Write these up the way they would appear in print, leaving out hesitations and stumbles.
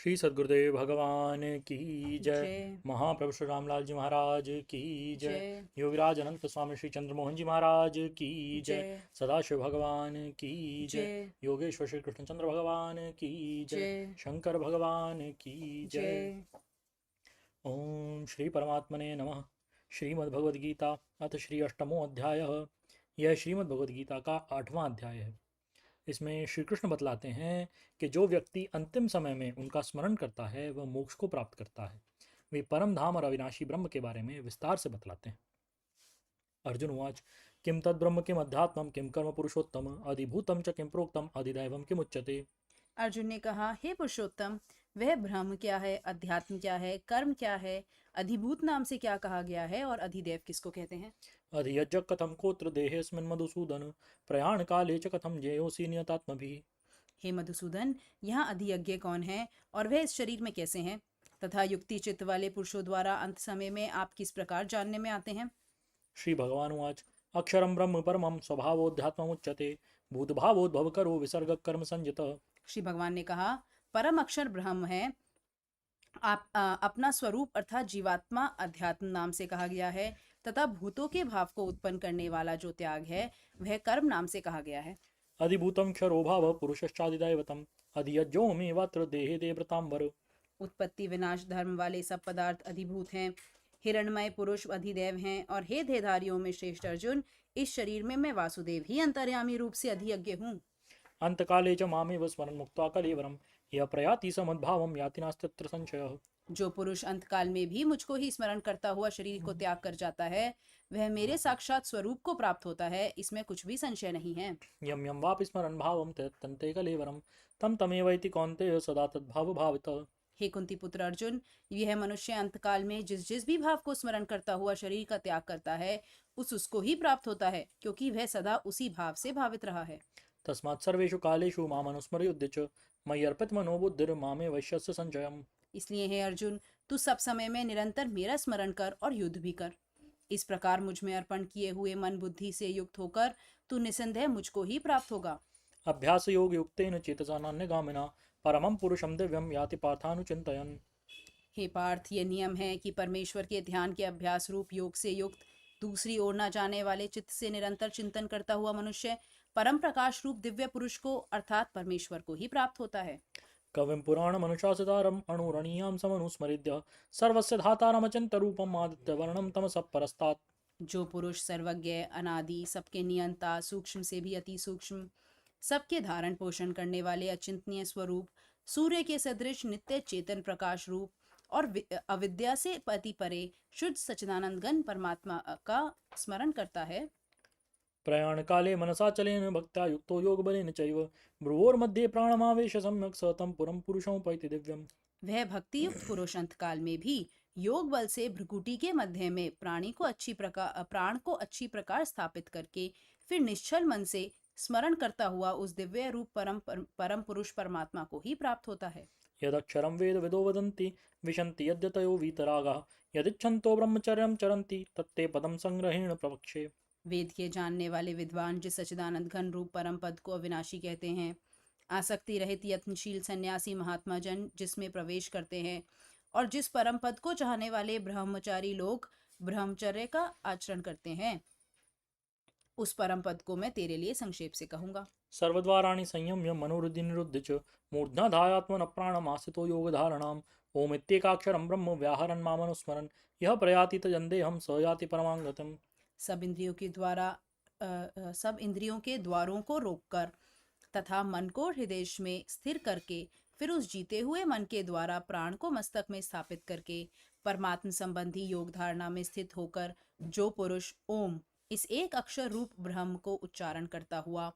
श्री सद्गुरुदेव भगवान की जय। जय महाप्रभु श्री रामलाल जी महाराज की जय। जय योगीराज अनंत स्वामी श्री चंद्रमोहन जी महाराज की जय। जय सदाशिव भगवान की जय। जय योगेश्वर श्री कृष्णचंद्र भगवान की जय। जय शंकर भगवान की जय। जय। ओम श्री परमात्मने नमः। श्रीमद्भगवद गीता अथ श्री अष्टमो अध्याय। यह श्रीमद् भगवद गीता का 8वां अध्याय है। इसमें श्री कृष्ण बतलाते हैं कि जो व्यक्ति अंतिम समय में उनका स्मरण करता है वह मोक्ष को प्राप्त करता है। वे परम धाम और अविनाशी ब्रह्म के बारे में विस्तार से बतलाते हैं। अर्जुन उवाच किम तद्ब्रह्म किम अध्यात्मम किम कर्म पुरुषोत्तम अधिभूतम च किम प्रोक्तम अधिदैवम किम उच्यते। अर्जुन ने कहा, हे पुरुषोत्तम, वह ब्रह्म क्या है, अध्यात्म क्या है, कर्म क्या है, अधिभूत नाम से क्या कहा गया है और अधिदेव किसको कहते हैं। अधियज्ञ कथम कोत्र देहेऽस्मिन् मधुसूदन प्रयाण काले च कथम जेयोऽसि नियतात्मभिः। हे मधुसूदन, यहाँ अधियज्ञ कौन है और वह इस शरीर में कैसे हैं, तथा युक्ति चित्त वाले पुरुषों द्वारा अंत समय में आप किस प्रकार जानने में आते हैं। श्री भगवान उवाच अक्षरं ब्रह्म परमं स्वभावोऽध्यात्ममुच्यते भूतभावोद्भवकरो विसर्ग कर्म संयतः। श्री भगवान ने कहा, परम अक्षर ब्रह्म है, आप अपना स्वरूप अर्थात जीवात्मा अध्यात्म नाम से कहा गया है, तथा भूतों के भाव को उत्पन्न करने वाला जो त्याग है वह कर्म नाम से कहा गया है। अधिभूतं क्षरो भाव पुरुषश्चादिदैवतम् अधियज्ञोमेवात्र देहे देवृतांबर। उत्पत्ति विनाश धर्म वाले सब पदार्थ अधिभूत हैं, हिरणमय पुरुष अधिदेव हैं, और हे देहधारियों में श्रेष्ठ अर्जुन, इस शरीर में मैं वासुदेव ही अंतर्यामी रूप से अधियज्ञ हूँ। अंतकाले च मामेव स्मरन् मुक्त्वा कलेवरं यः प्रयाति समद्भावं याति नास्त्यत्र संशयः। जो पुरुष अंतकाल में भी मुझको ही स्मरण करता हुआ शरीर को त्याग कर जाता है वह मेरे साक्षात स्वरूप को प्राप्त होता है, इसमें कुछ भी संशय नहीं है। यं यं वापि स्मरन् भावं तत्तन्ते कलेवरं तं तमेवैति कौन्तेय सदा तद्भाव भावितः। हे कुंती पुत्र अर्जुन, यह मनुष्य अंतकाल में जिस जिस भी भाव को स्मरण करता हुआ शरीर का त्याग करता है उसको ही प्राप्त होता है, क्योंकि वह सदा उसी भाव से भावित रहा है। तस्मात् सर्वेषु कालेषु मामनुस्मरयुध्य च मयि अर्पितमनो बुद्धिर्मामे वैश्यस्य संशयम्। इसलिए हे अर्जुन, तू सब समय में निरंतर मेरा स्मरण कर और युद्ध भी कर। इस प्रकार मुझ में अर्पण किए हुए मन बुद्धि से युक्त होकर तू निसंदेह मुझको ही प्राप्त होगा। अभ्यासयोगयुक्तेन चेतसा नान्यगामिना परमं पुरुषं दिव्यं याति पार्थानुचिन्तयन्। हे पार्थ, ये नियम है कि परमेश्वर के ध्यान के अभ्यास रूप योग से युक्त दूसरी ओर न जाने वाले चित्त से निरंतर चिंतन करता हुआ मनुष्य परम प्रकाश रूप दिव्य पुरुष को अर्थात परमेश्वर को ही प्राप्त होता है। कविं पुराणमनुशासितारम् अणुरणीयां समनुस्मृत्य सर्वस्य धातारमचिन्त्यरूपम् आदित्यवर्णं तमसः परस्तात्। जो पुरुष सर्वज्ञ, अनादि, सबके नियंता, सूक्ष्म से भी अति सूक्ष्म, सबके धारण पोषण करने वाले अचिंतनीय स्वरूप, सूर्य के सदृश नित्य चेतन प्रकाश रूप और अविद्या से पति परे शुद्ध सच्चिदानंद घन परमात्मा का स्मरण करता है। प्रयाणकाले मनसा चलेन भक्त्या युक्तो योगबलेन चैव भ्रुवोर्मध्ये प्राणमावेश सम्यक् स तं पुरं पुरुषमुपैति दिव्यम्। वह भक्ति युक्त पुरुष अंतकाल में भी योग बल से भ्रुकुटी के मध्य में प्राण को अच्छी प्रकार स्थापित करके फिर निश्चल मन से स्मरण करता हुआ उस दिव्य रूप परम पुरुष परमात्मा को ही प्राप्त होता है। यदक्षरं वेदविदो वदन्ति विशन्ति यद्यतयो वीतरागाः यदिच्छन्तो ब्रह्मचर्यं चरन्ति तत्ते पदं संग्रहेण प्रवक्ष्ये। वेद के जानने वाले विद्वान जिस सच्चिदानंद घन रूप परम पद को अविनाशी कहते हैं, आसक्ति रहित यत्नशील सन्यासी महात्मा जन जिसमें प्रवेश करते हैं, और जिस परम पद को चाहने वाले ब्रह्मचारी लोग ब्रह्मचर्य का आचरण करते हैं, उस परम पद को मैं तेरे लिए संक्षेप से कहूंगा। सर्वद्वाराणि संयम्य मनोहृदि निरुद्ध च मूर्ध्नाधायात्मनः प्राणमास्थितो योगधारणाम् ओमित्येकाक्षरं ब्रह्म व्याहरन् मामनुस्मरन् यः प्रयाति तजन्देहं स याति परमां गतिम्। सब इंद्रियों के द्वारों को रोककर तथा मन को हृदय में स्थिर करके फिर उस जीते हुए मन के द्वारा प्राण को मस्तक में स्थापित करके परमात्म संबंधी योग धारणा में स्थित होकर जो पुरुष ओम इस एक अक्षर रूप ब्रह्म को उच्चारण करता हुआ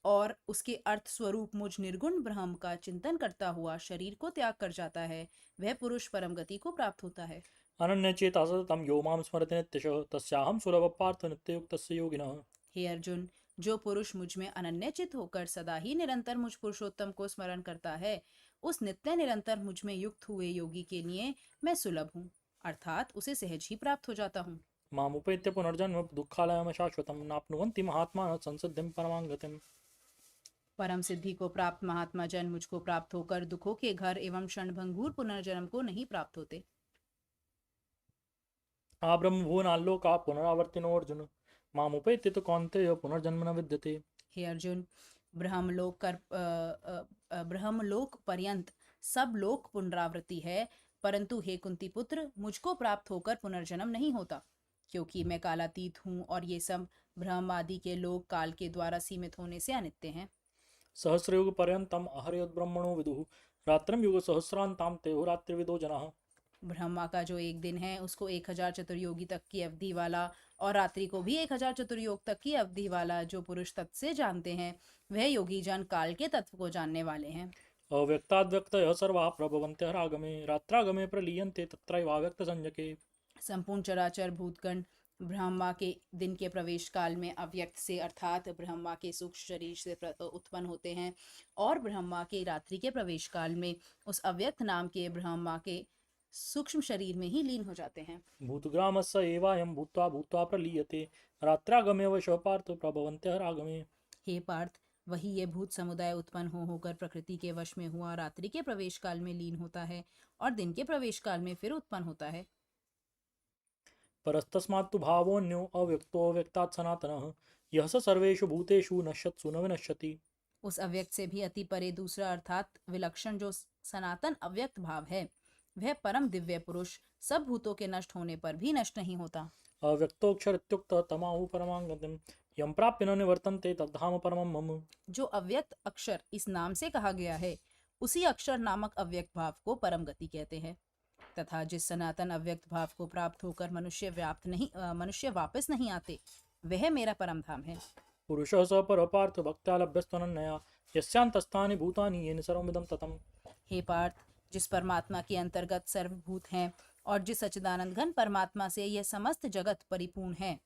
और उसके अर्थ स्वरूप मुझ निर्गुण ब्रह्म का चिंतन करता हुआ शरीर को त्याग कर जाता है, वह पुरुष परम गति को प्राप्त होता है। अनन्यचेता सततं यो मां स्मरति नित्यशः तस्याहं सुलभः पार्थ नित्ययुक्तस्य योगिनः। हे अर्जुन, जो पुरुष मुझ में अनन्यचित होकर सदा ही निरंतर मुझ पुरुषोत्तम को स्मरण करता है, उस नित्य निरंतर मुझ में युक्त हुए योगी के लिए मैं सुलभ हूँ, अर्थात उसे सहज ही प्राप्त हो जाता हूँ। मामुपेत्य पुनर्जन्म दुःखालयं शाश्वतं नाप्नुवन्ति महात्मानः संसिद्धिं परमां गतिम्। परम सिद्धि को प्राप्त महात्मा जन मुझको प्राप्त होकर दुखों के घर एवं क्षणभंगुर पुनर्जन्म को नहीं प्राप्त होते। आ ब्रह्मभुवनाल्लोका पुनरावर्तिनो अर्जुन मामुपेत्य तो कौन्तेय पुनर्जन्म न विद्यते। हे अर्जुन, ब्रह्मलोक पर्यंत सब लोक पुनरावृत्ति है, परंतु हे कुंती पुत्र, मुझको प्राप्त होकर पुनर्जन्म नहीं होता, क्योंकि मैं कालातीत हूँ और ये सब ब्रह्म आदि के लोक काल के द्वारा सीमित होने से अनित्य हैं। सहस्रयुग पर्यंतम अहरयोद्ब्रह्मणो विदुः रात्रम युग सहस्रांताम तेहो रात्रिविदो जनाः। ब्रह्मा का जो एक दिन है उसको 1000 चतुर्योगी तक की अवधि वाला, और रात्रि को भी 1000 चतुर्योग तक की अवधि वाला जो पुरुष तत्व से जानते हैं, वह योगी जन काल के तत्व को जानने वाले हैं। अव्यक्ताद्व्यक्तयः सर्वाः प्रभवन्त्यः रागमे रात्रागमे प्रलीयन्ते तत्रैवाव्यक्तसंज्ञके। संपूर्ण चराचर भूतगण ब्रह्मा के दिन के प्रवेश काल में अव्यक्त से अर्थात ब्रह्मा के सूक्ष्म शरीर से उत्पन्न होते हैं, और ब्रह्मा के रात्रि के प्रवेश काल में उस अव्यक्त नाम के ब्रह्मा के सूक्ष्म शरीर में ही लीन हो जाते हैं। भूतग्रामस्य एवायं भूत्वा भूत्वा प्रलीयते रात्रागमे वशः पार्थ प्रभवन्त्यः रागमे। हे पार्थ, वही ये भूत समुदाय उत्पन्न हो होकर प्रकृति के वश में हुआ रात्रि के प्रवेश काल में लीन होता है और दिन के प्रवेश काल में फिर उत्पन्न होता है। परस्तस्मात्तु भावोऽन्यो अव्यक्तो अव्यक्तात् सनातनः यः स सर्वेषु भूतेषु नश्यत्सु न विनश्यति। उस अव्यक्त से भी अति परे दूसरा अर्थात विलक्षण जो सनातन अव्यक्त भाव है, वह परम दिव्य पुरुष सब भूतों के नष्ट होने पर भी नष्ट नहीं होता। अव्यक्तोऽक्षर इत्युक्तः तमाहु परमां गतिं यं प्राप्य न निवर्तन्ते तद्धाम परमं मम। जो अव्यक्त अक्षर इस नाम से कहा गया है, उसी अक्षर नामक अव्यक्त भाव को परम गति कहते हैं, तथा जिस सनातन अव्यक्त भाव को प्राप्त होकर मनुष्य वापस नहीं आते, वह मेरा परम धाम है। पुरुषः स परपार्थ भक्त्या लभ्यस्त्वनन्यया यस्यान्तस्थानि भूतानि येन सर्वमिदं ततम्। हे पार्थ, जिस परमात्मा के अंतर्गत सर्वभूत हैं और जिस सच्चिदानंद घन परमात्मा से यह समस्त जगत परिपूर्ण है,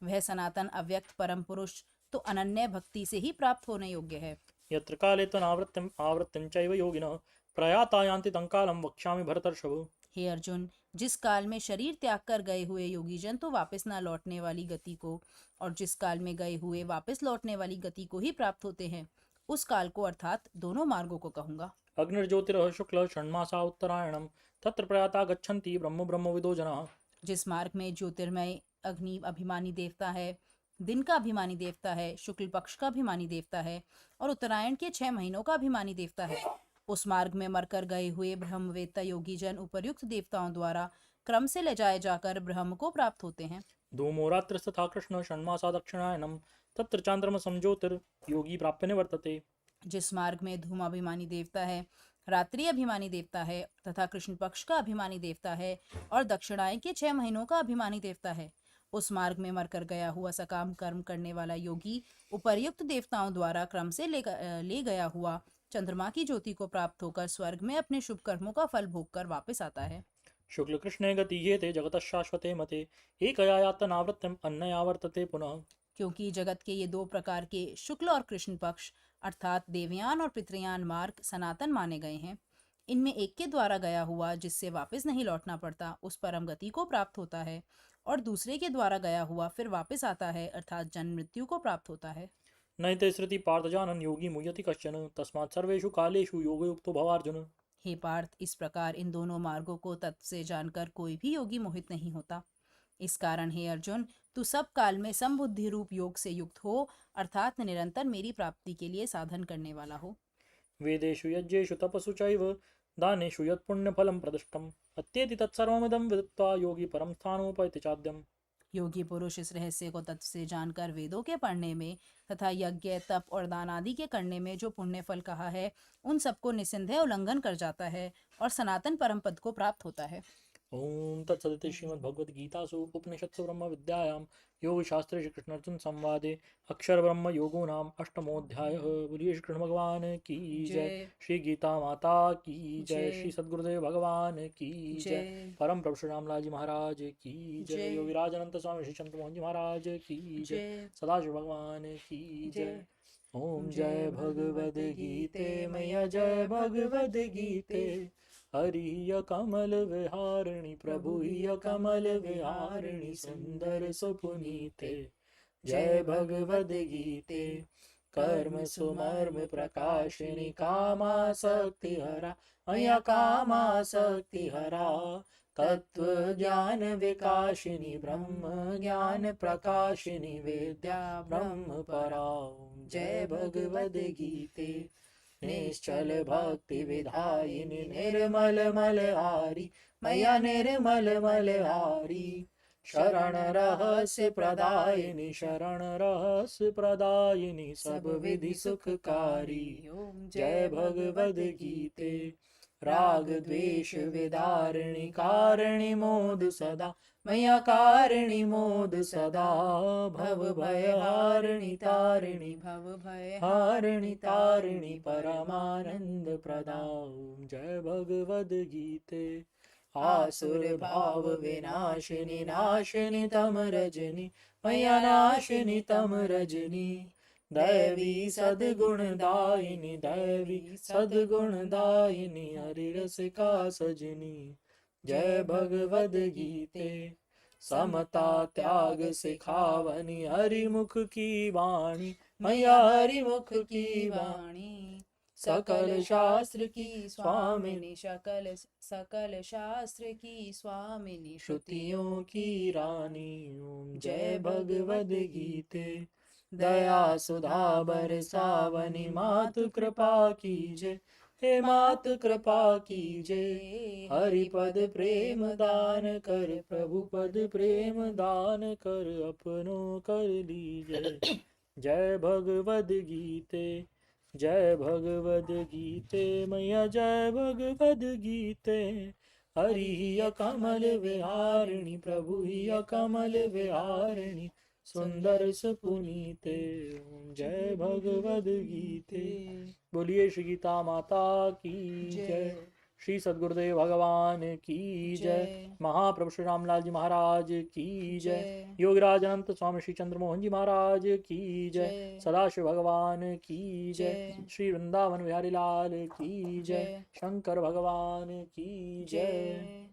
वह सनातन अव्यक्त परम पुरुष तो अनन्य भक्ति से ही प्राप्त होने योग्य है। यत्र काले त्वनावृत्तिम् आवृत्तिं चैव योगिनः प्रयाता यान्ति तं कालं वक्ष्यामि भरतर्षभ। हे अर्जुन, जिस काल में शरीर त्याग कर गए हुए योगी जन तो वापस न लौटने वाली गति को, और जिस काल में गए हुए वापस लौटने वाली गति को ही प्राप्त होते हैं, उस काल को अर्थात दोनों मार्गों को कहूंगा। अग्निर्ज्योतिरः शुक्ल षण्मासा उत्तरायणं तत्र प्रयाता गच्छन्ति ब्रह्म ब्रह्मविदो जनाः। जिस मार्ग में ज्योतिर्मय अग्नि अभिमानी देवता है, दिन का अभिमानी देवता है, शुक्ल पक्ष का अभिमानी देवता है और उत्तरायण के 6 महीनों का अभिमानी देवता है, उस मार्ग में मरकर गए हुए ब्रह्मवेत्ता योगी जन उपर्युक्त देवताओं द्वारा क्रम से ले जाए जाकर ब्रह्म को प्राप्त होते हैं। धूमो रात्रस्तथा कृष्ण षण्मासा दक्षिणायनं तत्र चान्द्रमसं ज्योतिर्योगी प्राप्य निवर्तते। जिस मार्ग में धूम अभिमानी देवता है, रात्रि अभिमानी देवता है तथा कृष्ण पक्ष का अभिमानी देवता है और दक्षिणायन के 6 महीनों का अभिमानी देवता है, उस मार्ग में मरकर गया हुआ सकाम कर्म करने वाला योगी उपर्युक्त देवताओं द्वारा क्रम से ले गया हुआ चंद्रमा की ज्योति को प्राप्त होकर स्वर्ग में अपने शुभ कर्मों का फल भोग कर वापस आता है। शुक्ल कृष्णे गतीयेते जगतः शाश्वते मते एकया यातनावृत्तिम् अन्यया वर्तते पुनः। क्योंकि जगत के ये 2 प्रकार के शुक्ल और कृष्ण पक्ष अर्थात देवयान और पितृयान मार्ग सनातन माने गए हैं। इनमें एक के द्वारा गया हुआ जिससे वापस नहीं लौटना पड़ता उस परम गति को प्राप्त होता है, और दूसरे के द्वारा गया हुआ फिर वापस आता है अर्थात जन्म मृत्यु को प्राप्त होता है। नैते श्रुति पार्थजानन् योगी मुह्यति कश्चन तस्मात् सर्वेषु कालेषु योगयुक्तो भवार्जुन। हे पार्थ, इस प्रकार इन दोनों मार्गों को तत्व से जानकर कोई भी योगी मोहित नहीं होता। इस कारण हे अर्जुन, तू सब काल में समबुद्धि रूप योग से युक्त हो अर्थात निरंतर मेरी प्राप्ति के लिए साधन करने वाला हो। वेदेषु यज्ञेषु तपसु चैव दानेषु यत्पुण्यफलं प्रदिष्टम् अत्येति तत्सर्वमिदं विदित्वा योगी परं स्थानोपैति चाद्यम्। योगी पुरुष इस रहस्य को तत्व से जानकर वेदों के पढ़ने में तथा यज्ञ तप और दान आदि के करने में जो पुण्य फल कहा है, उन सबको निस्संदेह उल्लंघन कर जाता है और सनातन परम पद को प्राप्त होता है। ओम तत्सदिति श्रीमद्भगवद्गीतासु उपनिषत्सु ब्रह्मविद्यायां योगशास्त्रे श्रीकृष्णार्जुन संवादे अक्षर ब्रह्म योगो नाम अष्टमोऽध्यायः। बोलिए श्री कृष्ण भगवान की जय, श्री गीता माता की जय, श्री सद्गुरुदेव भगवान की जय, परम प्रभु श्री रामलाल जी महाराज की जय, योगीराज अनंत स्वामी श्री चंद्र मोहन जी महाराज की जय, सदाशिव भगवान की जय। ओम जय भगवद गीते मैया जय भगवद गीते हरिय कमल विहारिणी प्रभुय कमल विहारिणी सुंदर सुपुनीते। जय भगवद गीते कर्म सुमर्म प्रकाशिनी कामासक्ति हरा मया कामासक्ति हरा तत्व ज्ञान विकाशिनी ब्रह्म ज्ञान प्रकाशिनी विद्या ब्रह्म परा। जय भगवद गीते। निश्चल भक्ति विधायिनी निर्मल मलहारी मया निर्मल मलहारी शरण रहस्य प्रदायिनी शरण रहस्य प्रदायिनी सब विधि सुखकारी। जय भगवद गीते। राग द्वेष विदारिणी कारिणी मोद सदा मया कारिणी मोद सदा भव भय हारिणी तारिणी भव भय हारिणी तारिणी परमानंद प्रदा। जय भगवद गीते। आसुर भाव विनाशिनी नाशिनी तम रजनी मया नाशिनी तम रजनी दैवी सद्गुणदायिनी दैवी सद्गुणदायिनी हरिरसिका सजनी। जय भगवद गीते। समता त्याग सिखावनी हरिमुख की वाणी मैया हरिमुख की वाणी सकल शास्त्र की स्वामिनी सकल शास्त्र की स्वामिनी श्रुतियों की रानी। ओम जय भगवद गीते। दया सुधा बरसावनी मातु कृपा कीजे हे मातु कृपा कीजे हरिपद प्रेम दान कर प्रभु पद प्रेम दान कर अपनो कर लीजे। जय भगवद गीते। जय भगवद गीते मैया जय भगवद गीते। हरि ही कमल विहारिणी प्रभु ही कमल विहारिणी सुंदर सुपुनीते। जय भगवद गीते। बोलिए श्री गीता माता की जय। श्री सद्गुरुदेव भगवान की जय। महाप्रभु श्री रामलाल जी महाराज की जय। योगराज अनंत स्वामी श्री चंद्रमोहन जी महाराज की जय। सदाशिव भगवान की जय। श्री वृंदावन बिहारी लाल की जय। शंकर भगवान की जय।